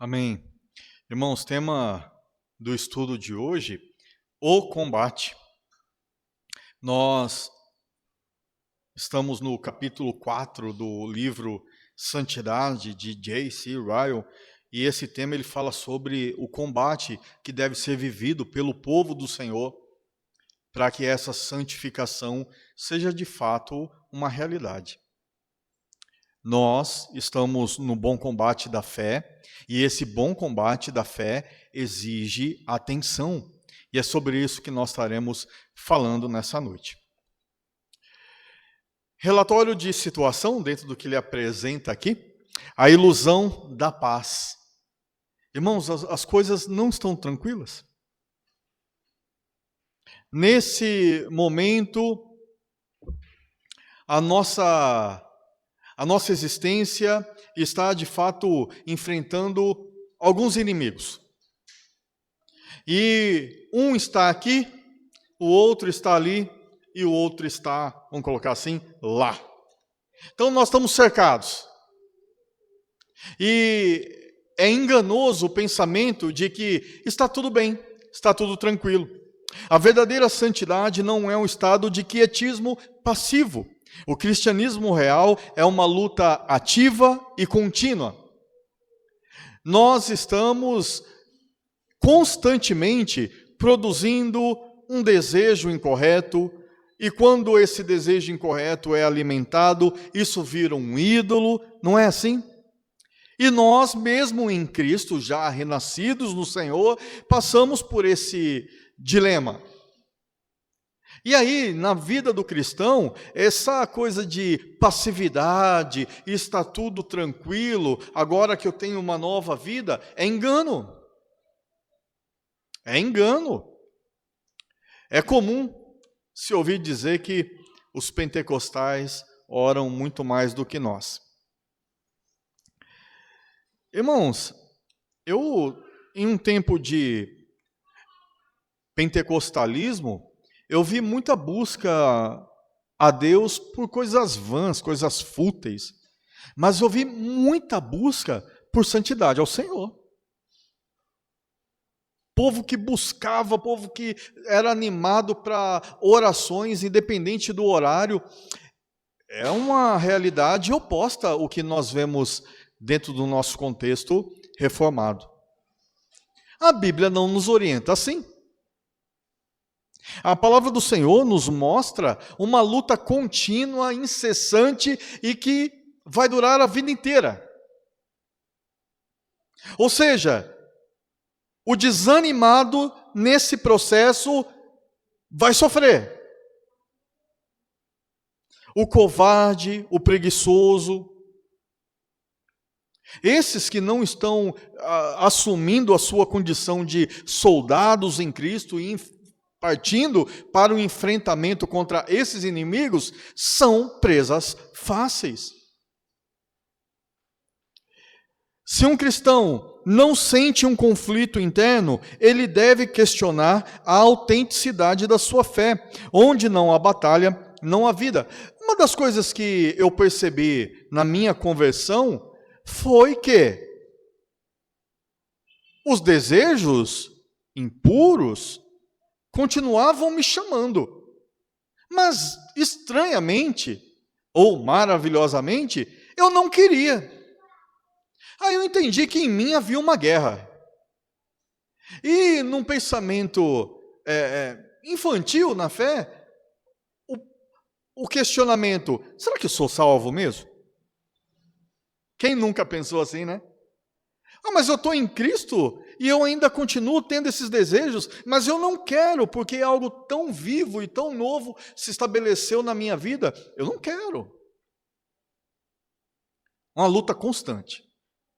Amém. Irmãos, tema do estudo de hoje, o combate. Nós estamos no capítulo 4 do livro Santidade, de J.C. Ryle, e esse tema ele fala sobre o combate que deve ser vivido pelo povo do Senhor, para que essa santificação seja de fato uma realidade. Nós estamos no bom combate da fé, e esse bom combate da fé exige atenção. E é sobre isso que nós estaremos falando nessa noite. Relatório de situação, dentro do que ele apresenta aqui, a ilusão da paz. Irmãos, as coisas não estão tranquilas. Nesse momento, a nossa existência está, de fato, enfrentando alguns inimigos. E um está aqui, o outro está ali, e o outro está, vamos colocar assim, lá. Então nós estamos cercados. E é enganoso o pensamento de que está tudo bem, está tudo tranquilo. A verdadeira santidade não é um estado de quietismo passivo. O cristianismo real é uma luta ativa e contínua. Nós estamos constantemente produzindo um desejo incorreto, e quando esse desejo incorreto é alimentado, isso vira um ídolo, não é assim? E nós, mesmo em Cristo, já renascidos no Senhor, passamos por esse dilema. E aí, na vida do cristão, essa coisa de passividade, está tudo tranquilo, agora que eu tenho uma nova vida, é engano. É engano. É comum se ouvir dizer que os pentecostais oram muito mais do que nós. Irmãos, em um tempo de pentecostalismo, eu vi muita busca a Deus por coisas vãs, coisas fúteis, mas eu vi muita busca por santidade ao Senhor. Povo que buscava, povo que era animado para orações, independente do horário. É uma realidade oposta ao que nós vemos dentro do nosso contexto reformado. A Bíblia não nos orienta assim. A palavra do Senhor nos mostra uma luta contínua, incessante e que vai durar a vida inteira. Ou seja, o desanimado nesse processo vai sofrer. O covarde, o preguiçoso, esses que não estão assumindo a sua condição de soldados em Cristo e partindo para o enfrentamento contra esses inimigos, são presas fáceis. Se um cristão não sente um conflito interno, ele deve questionar a autenticidade da sua fé. Onde não há batalha, não há vida. Uma das coisas que eu percebi na minha conversão foi que os desejos impuros continuavam me chamando. Mas, estranhamente, ou maravilhosamente, eu não queria. Aí eu entendi que em mim havia uma guerra. E num pensamento infantil na fé, o questionamento, será que eu sou salvo mesmo? Quem nunca pensou assim, né? Mas eu estou em Cristo e eu ainda continuo tendo esses desejos, mas eu não quero, porque algo tão vivo e tão novo se estabeleceu na minha vida. Eu não quero. Uma luta constante.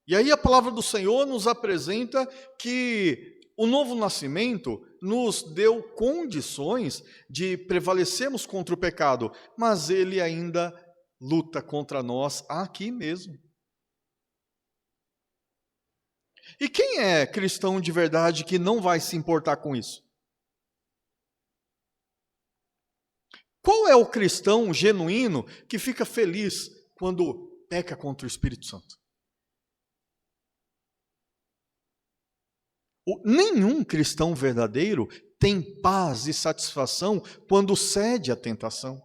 E aí a palavra do Senhor nos apresenta que o novo nascimento nos deu condições de prevalecermos contra o pecado, mas ele ainda luta contra nós aqui mesmo. E quem é cristão de verdade que não vai se importar com isso? Qual é o cristão genuíno que fica feliz quando peca contra o Espírito Santo? Nenhum cristão verdadeiro tem paz e satisfação quando cede à tentação.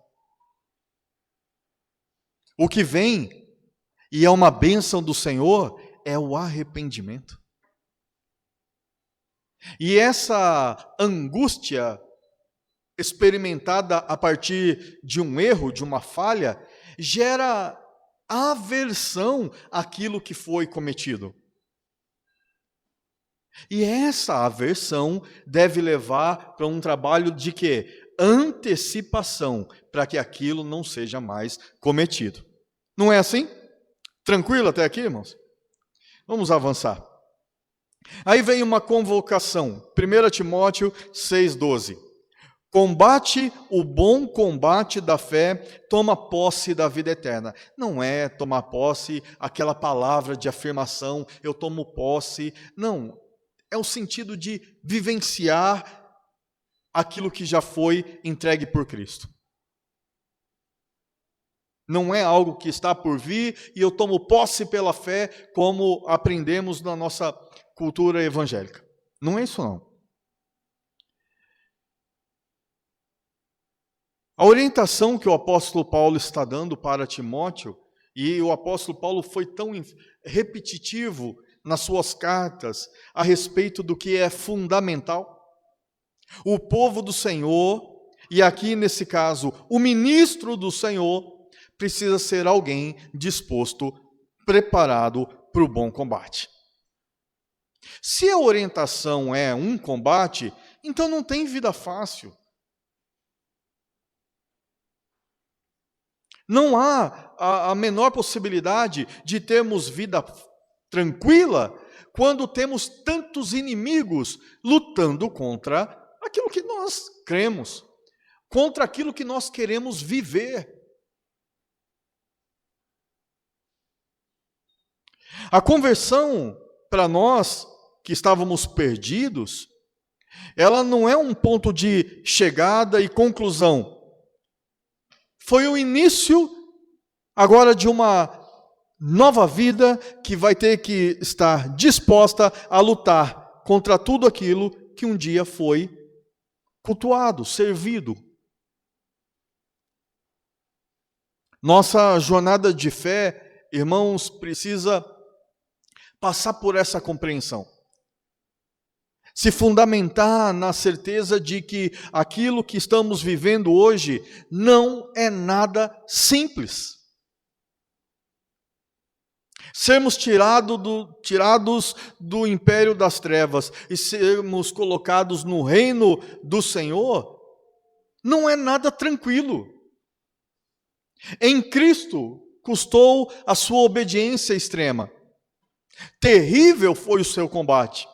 O que vem, e é uma bênção do Senhor, é o arrependimento. E essa angústia experimentada a partir de um erro, de uma falha, gera aversão àquilo que foi cometido. E essa aversão deve levar para um trabalho de quê? Antecipação, para que aquilo não seja mais cometido. Não é assim? Tranquilo até aqui, irmãos? Vamos avançar. Aí vem uma convocação, 1 Timóteo 6,12. Combate o bom combate da fé, toma posse da vida eterna. Não é tomar posse aquela palavra de afirmação, eu tomo posse. Não, é o sentido de vivenciar aquilo que já foi entregue por Cristo. Não é algo que está por vir e eu tomo posse pela fé, como aprendemos na nossa cultura evangélica. Não é isso, não. A orientação que o apóstolo Paulo está dando para Timóteo, e o apóstolo Paulo foi tão repetitivo nas suas cartas a respeito do que é fundamental. O povo do Senhor, e aqui nesse caso, o ministro do Senhor, precisa ser alguém disposto, preparado para o bom combate. Se a orientação é um combate, então não tem vida fácil. Não há a menor possibilidade de termos vida tranquila quando temos tantos inimigos lutando contra aquilo que nós cremos, contra aquilo que nós queremos viver. A conversão, para nós que estávamos perdidos, ela não é um ponto de chegada e conclusão. Foi o início agora de uma nova vida que vai ter que estar disposta a lutar contra tudo aquilo que um dia foi cultuado, servido. Nossa jornada de fé, irmãos, precisa passar por essa compreensão. Se fundamentar na certeza de que aquilo que estamos vivendo hoje não é nada simples. Sermos tirados do império das trevas e sermos colocados no reino do Senhor não é nada tranquilo. Em Cristo custou a sua obediência extrema. Terrível foi o seu combate.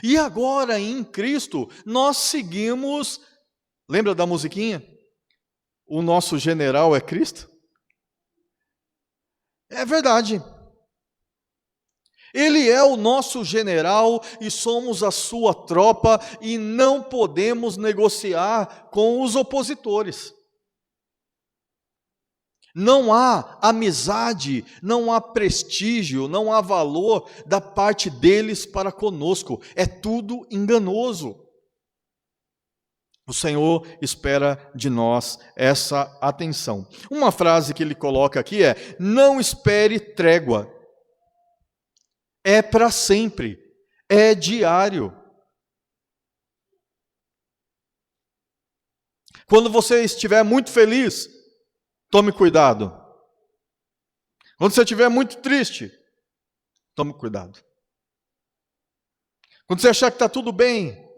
E agora em Cristo nós seguimos, lembra da musiquinha? O nosso general é Cristo? É verdade. Ele é o nosso general e somos a sua tropa e não podemos negociar com os opositores. Não há amizade, não há prestígio, não há valor da parte deles para conosco. É tudo enganoso. O Senhor espera de nós essa atenção. Uma frase que ele coloca aqui é: não espere trégua. É para sempre, é diário. Quando você estiver muito feliz, tome cuidado. Quando você estiver muito triste, tome cuidado. Quando você achar que está tudo bem,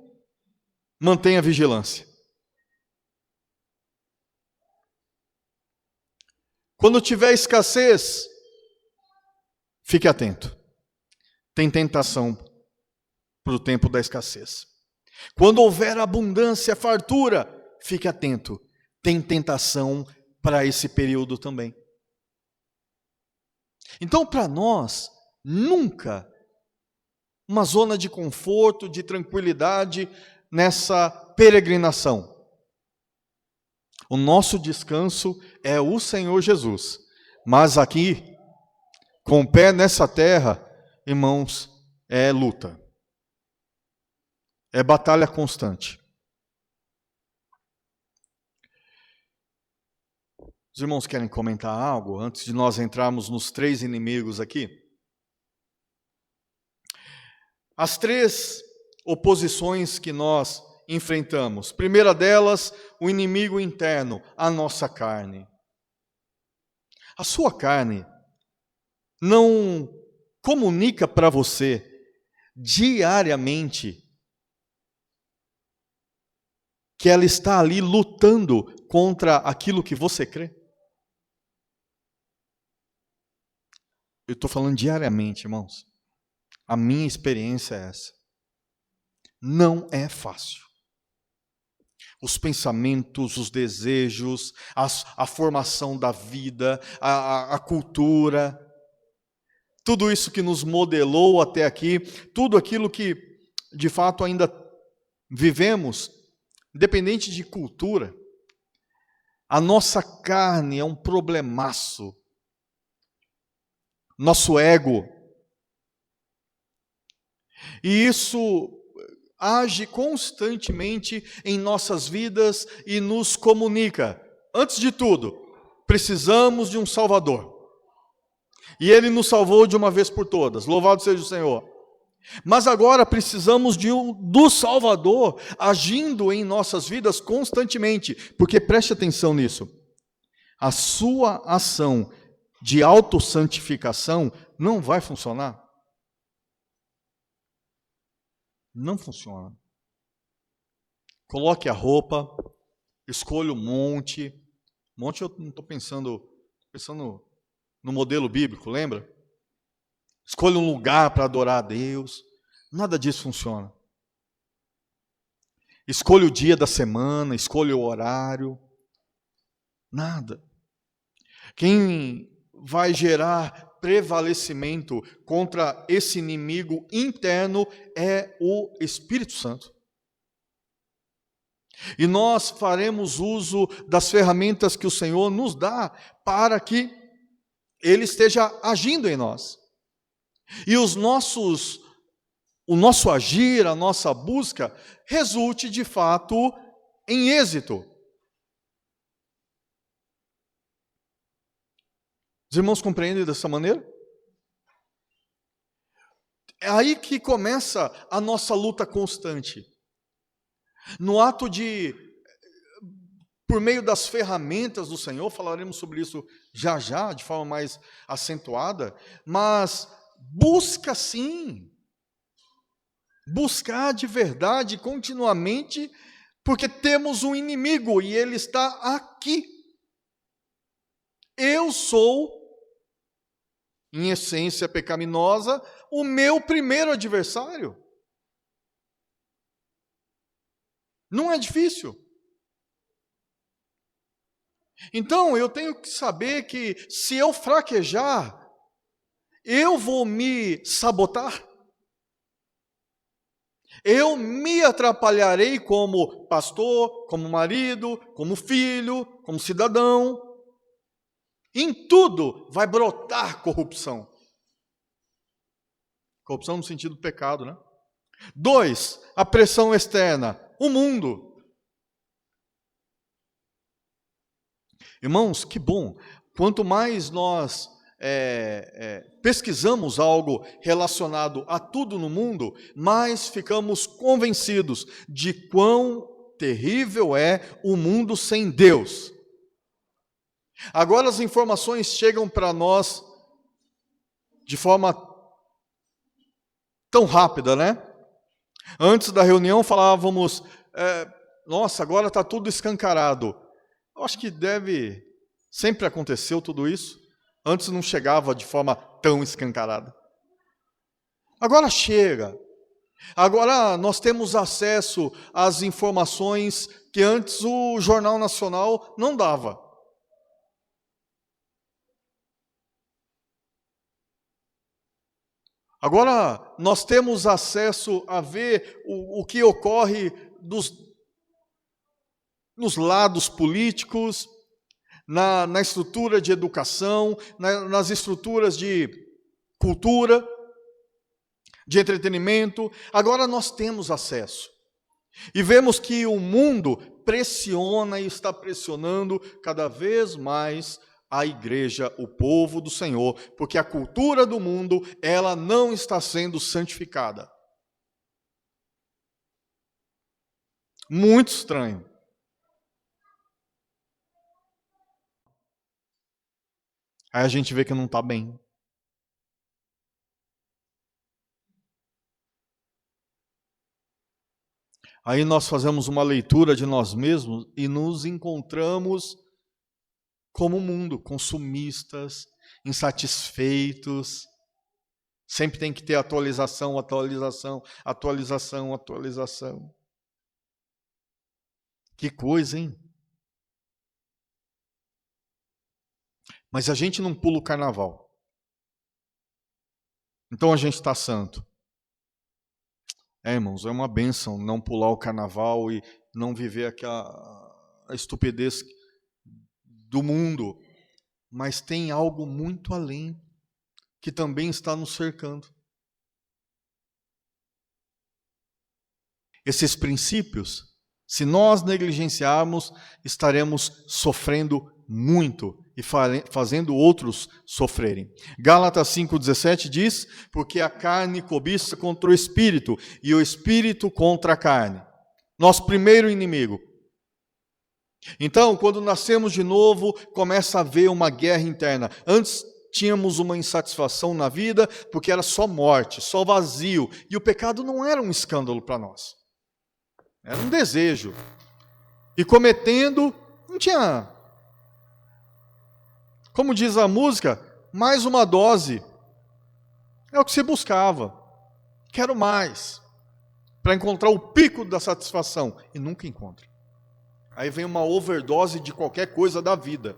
mantenha vigilância. Quando tiver escassez, fique atento. Tem tentação para o tempo da escassez. Quando houver abundância, fartura, fique atento. Tem tentação para esse período também. Então, para nós, nunca uma zona de conforto, de tranquilidade nessa peregrinação. O nosso descanso é o Senhor Jesus. Mas aqui, com o pé nessa terra, irmãos, é luta. É batalha constante. Os irmãos querem comentar algo antes de nós entrarmos nos 3 inimigos aqui? As 3 oposições que nós enfrentamos. Primeira delas, o inimigo interno, a nossa carne. A sua carne não comunica para você diariamente que ela está ali lutando contra aquilo que você crê? Eu estou falando diariamente, irmãos. A minha experiência é essa. Não é fácil. Os pensamentos, os desejos, a formação da vida, a cultura, tudo isso que nos modelou até aqui, tudo aquilo que de fato ainda vivemos, independente de cultura, a nossa carne é um problemaço. Nosso ego. E isso age constantemente em nossas vidas e nos comunica. Antes de tudo, precisamos de um Salvador. E Ele nos salvou de uma vez por todas. Louvado seja o Senhor. Mas agora precisamos do Salvador agindo em nossas vidas constantemente. Porque preste atenção nisso. A sua ação de autossantificação não vai funcionar. Não funciona. Coloque a roupa, escolha o monte. Monte eu não estou pensando no modelo bíblico, lembra? Escolha um lugar para adorar a Deus. Nada disso funciona. Escolha o dia da semana, escolha o horário. Nada. Quem vai gerar prevalecimento contra esse inimigo interno é o Espírito Santo. E nós faremos uso das ferramentas que o Senhor nos dá para que Ele esteja agindo em nós. E o nosso agir, a nossa busca, resulte de fato em êxito. Os irmãos compreendem dessa maneira? É aí que começa a nossa luta constante. No ato de, por meio das ferramentas do Senhor, falaremos sobre isso já já, de forma mais acentuada, mas busca sim, buscar de verdade continuamente, porque temos um inimigo e ele está aqui. Eu sou, em essência pecaminosa, o meu primeiro adversário. Não é difícil. Então, eu tenho que saber que se eu fraquejar, eu vou me sabotar. Eu me atrapalharei como pastor, como marido, como filho, como cidadão. Em tudo vai brotar corrupção. Corrupção no sentido do pecado, né? 2, a pressão externa, o mundo. Irmãos, que bom. Quanto mais nós pesquisamos algo relacionado a tudo no mundo, mais ficamos convencidos de quão terrível é o mundo sem Deus. Agora as informações chegam para nós de forma tão rápida, né? Antes da reunião falávamos, nossa, agora está tudo escancarado. Eu acho que sempre aconteceu tudo isso. Antes não chegava de forma tão escancarada. Agora chega. Agora nós temos acesso às informações que antes o Jornal Nacional não dava. Agora nós temos acesso a ver o que ocorre nos lados políticos, na estrutura de educação, nas estruturas de cultura, de entretenimento. Agora nós temos acesso. E vemos que o mundo pressiona e está pressionando cada vez mais a igreja, o povo do Senhor, porque a cultura do mundo, ela não está sendo santificada. Muito estranho. Aí a gente vê que não está bem. Aí nós fazemos uma leitura de nós mesmos e nos encontramos como o mundo, consumistas, insatisfeitos. Sempre tem que ter atualização, atualização, atualização, atualização. Que coisa, hein? Mas a gente não pula o carnaval. Então a gente está santo. Irmãos, é uma bênção não pular o carnaval e não viver a estupidez do mundo. Mas tem algo muito além que também está nos cercando. Esses princípios, se nós negligenciarmos, estaremos sofrendo muito e fazendo outros sofrerem. Gálatas 5,17 diz, porque a carne cobiça contra o espírito e o espírito contra a carne. Nosso primeiro inimigo. Então, quando nascemos de novo, começa a haver uma guerra interna. Antes tínhamos uma insatisfação na vida, porque era só morte, só vazio. E o pecado não era um escândalo para nós. Era um desejo. E cometendo, não tinha... Como diz a música, mais uma dose. É o que se buscava. Quero mais. Para encontrar o pico da satisfação. E nunca encontra. Aí vem uma overdose de qualquer coisa da vida.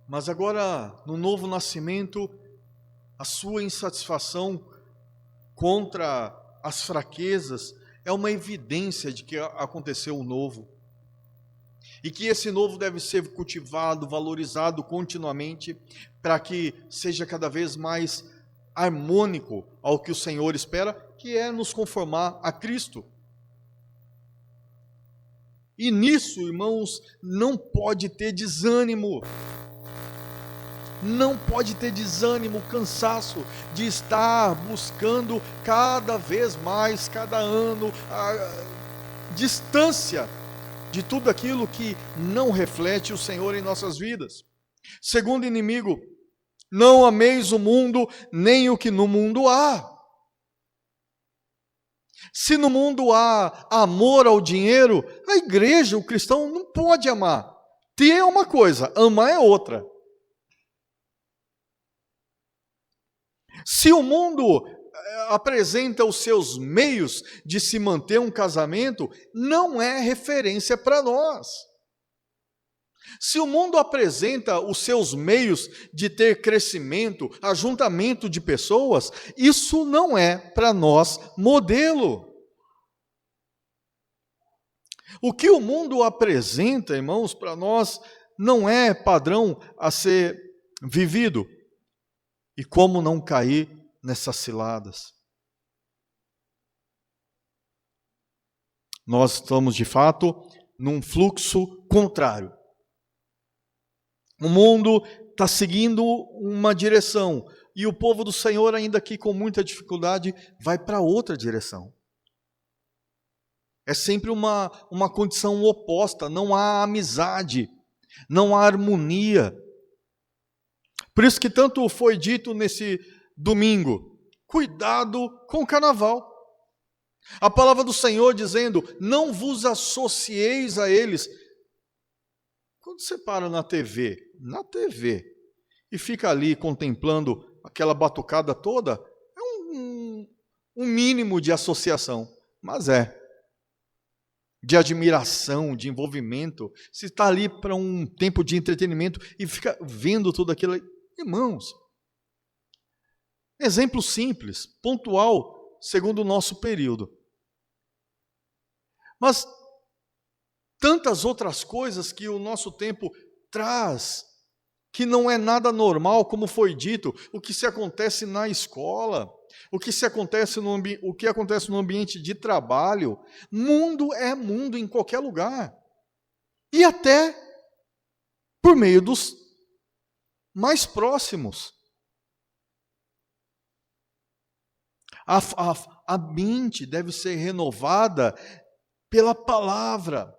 Mas agora, no novo nascimento, a sua insatisfação contra as fraquezas é uma evidência de que aconteceu o novo. E que esse novo deve ser cultivado, valorizado continuamente, para que seja cada vez mais harmônico ao que o Senhor espera, que é nos conformar a Cristo. E nisso, irmãos, não pode ter desânimo. Não pode ter desânimo, cansaço de estar buscando cada vez mais, cada ano, a distância de tudo aquilo que não reflete o Senhor em nossas vidas. Segundo inimigo, não ameis o mundo, nem o que no mundo há. Se no mundo há amor ao dinheiro, a igreja, o cristão, não pode amar. Ter é uma coisa, amar é outra. Se o mundo apresenta os seus meios de se manter um casamento, não é referência para nós. Se o mundo apresenta os seus meios de ter crescimento, ajuntamento de pessoas, isso não é para nós modelo. O que o mundo apresenta, irmãos, para nós não é padrão a ser vivido. E como não cair nessas ciladas? Nós estamos, de fato, num fluxo contrário. O mundo está seguindo uma direção, e o povo do Senhor, ainda que com muita dificuldade, vai para outra direção. É sempre uma condição oposta, não há amizade, não há harmonia. Por isso que tanto foi dito nesse domingo, cuidado com o carnaval. A palavra do Senhor dizendo, não vos associeis a eles. Quando você para na TV, e fica ali contemplando aquela batucada toda, é um mínimo de associação, mas de admiração, de envolvimento. Se está ali para um tempo de entretenimento e fica vendo tudo aquilo. Irmãos, exemplo simples, pontual, segundo o nosso período. Mas tantas outras coisas que o nosso tempo traz que não é nada normal, como foi dito, o que se acontece na escola, o que acontece no ambiente de trabalho. Mundo é mundo em qualquer lugar. E até por meio dos mais próximos. A mente deve ser renovada pela palavra,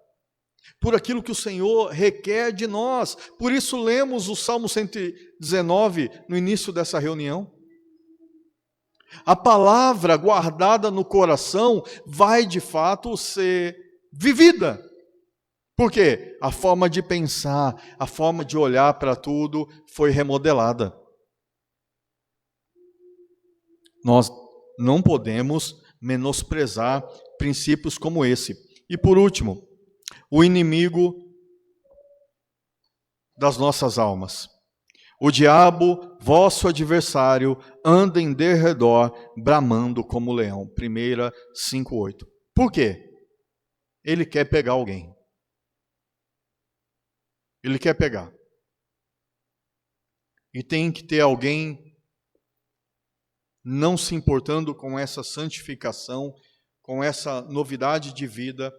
por aquilo que o Senhor requer de nós. Por isso lemos o Salmo 119 no início dessa reunião. A palavra guardada no coração vai de fato ser vivida. Por quê? A forma de pensar, a forma de olhar para tudo foi remodelada. Nós não podemos menosprezar princípios como esse. E por último, o inimigo das nossas almas. O diabo, vosso adversário, anda em derredor, bramando como leão. 1 5:8. Por quê? Ele quer pegar alguém. Ele quer pegar. E tem que ter alguém não se importando com essa santificação, com essa novidade de vida,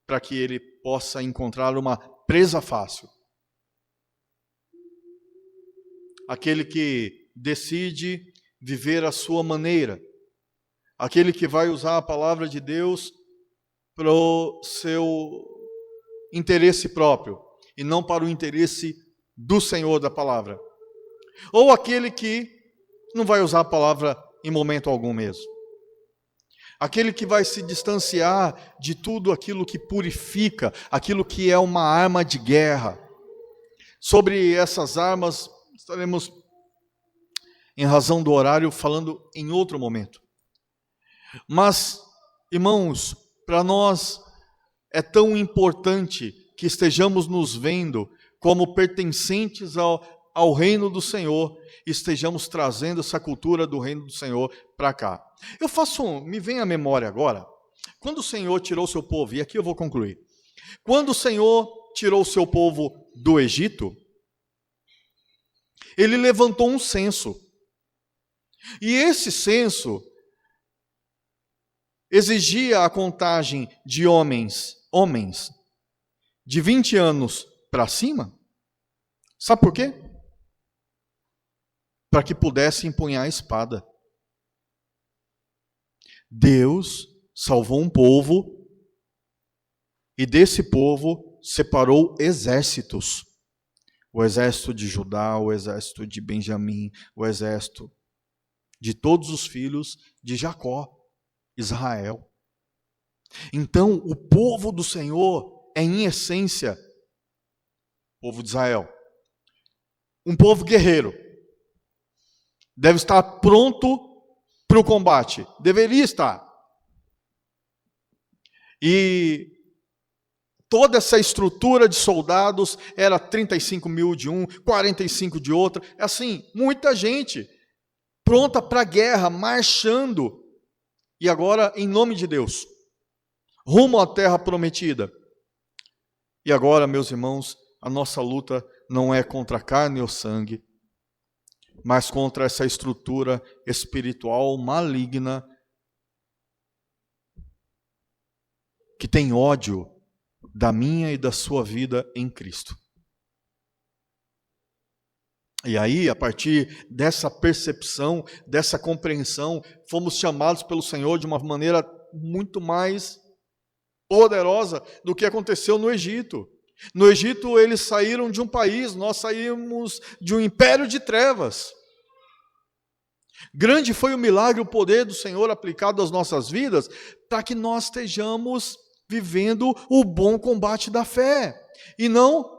para que ele possa encontrar uma presa fácil. Aquele que decide viver a sua maneira. Aquele que vai usar a palavra de Deus para o seu interesse próprio e não para o interesse do Senhor da palavra. Ou aquele que não vai usar a palavra em momento algum mesmo. Aquele que vai se distanciar de tudo aquilo que purifica, aquilo que é uma arma de guerra. Sobre essas armas, estaremos, em razão do horário, falando em outro momento. Mas, irmãos, para nós é tão importante que estejamos nos vendo como pertencentes ao reino do Senhor, estejamos trazendo essa cultura do reino do Senhor para cá. Me vem à memória agora, quando o Senhor tirou o seu povo, e aqui eu vou concluir. Quando o Senhor tirou o seu povo do Egito, ele levantou um censo. E esse censo exigia a contagem de homens de 20 anos para cima. Sabe por quê? Para que pudesse empunhar a espada. Deus salvou um povo e desse povo separou exércitos. O exército de Judá, o exército de Benjamim, o exército de todos os filhos de Jacó, Israel. Então, o povo do Senhor é, em essência, o povo de Israel. Um povo guerreiro. Deve estar pronto para o combate. Deveria estar. E toda essa estrutura de soldados era 35 mil de um, 45 de outro. Assim, muita gente pronta para a guerra, marchando. E agora, em nome de Deus, rumo à terra prometida. E agora, meus irmãos, a nossa luta não é contra carne ou sangue, mas contra essa estrutura espiritual maligna que tem ódio da minha e da sua vida em Cristo. E aí, a partir dessa percepção, dessa compreensão, fomos chamados pelo Senhor de uma maneira muito mais poderosa do que aconteceu no Egito. No Egito, eles saíram de um país, nós saímos de um império de trevas. Grande foi o milagre, o poder do Senhor aplicado às nossas vidas, para que nós estejamos vivendo o bom combate da fé. E não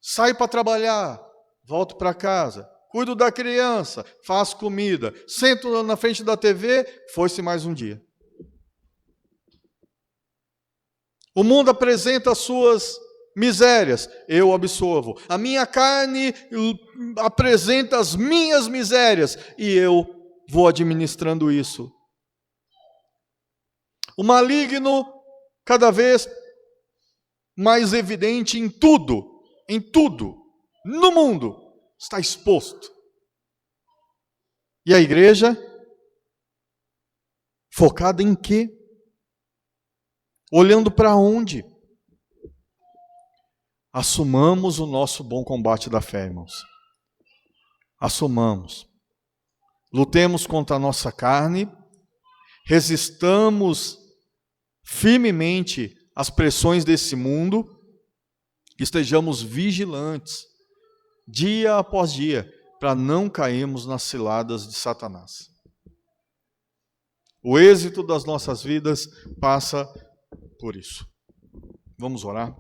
saio para trabalhar, volto para casa, cuido da criança, faço comida, sento na frente da TV, foi-se mais um dia. O mundo apresenta as suas misérias, eu absorvo. A minha carne apresenta as minhas misérias e eu vou administrando isso. O maligno cada vez mais evidente em tudo, no mundo, está exposto. E a igreja, focada em quê? Olhando para onde? Assumamos o nosso bom combate da fé, irmãos. Assumamos. Lutemos contra a nossa carne, resistamos firmemente às pressões desse mundo, estejamos vigilantes, dia após dia, para não cairmos nas ciladas de Satanás. O êxito das nossas vidas passa por isso. Vamos orar?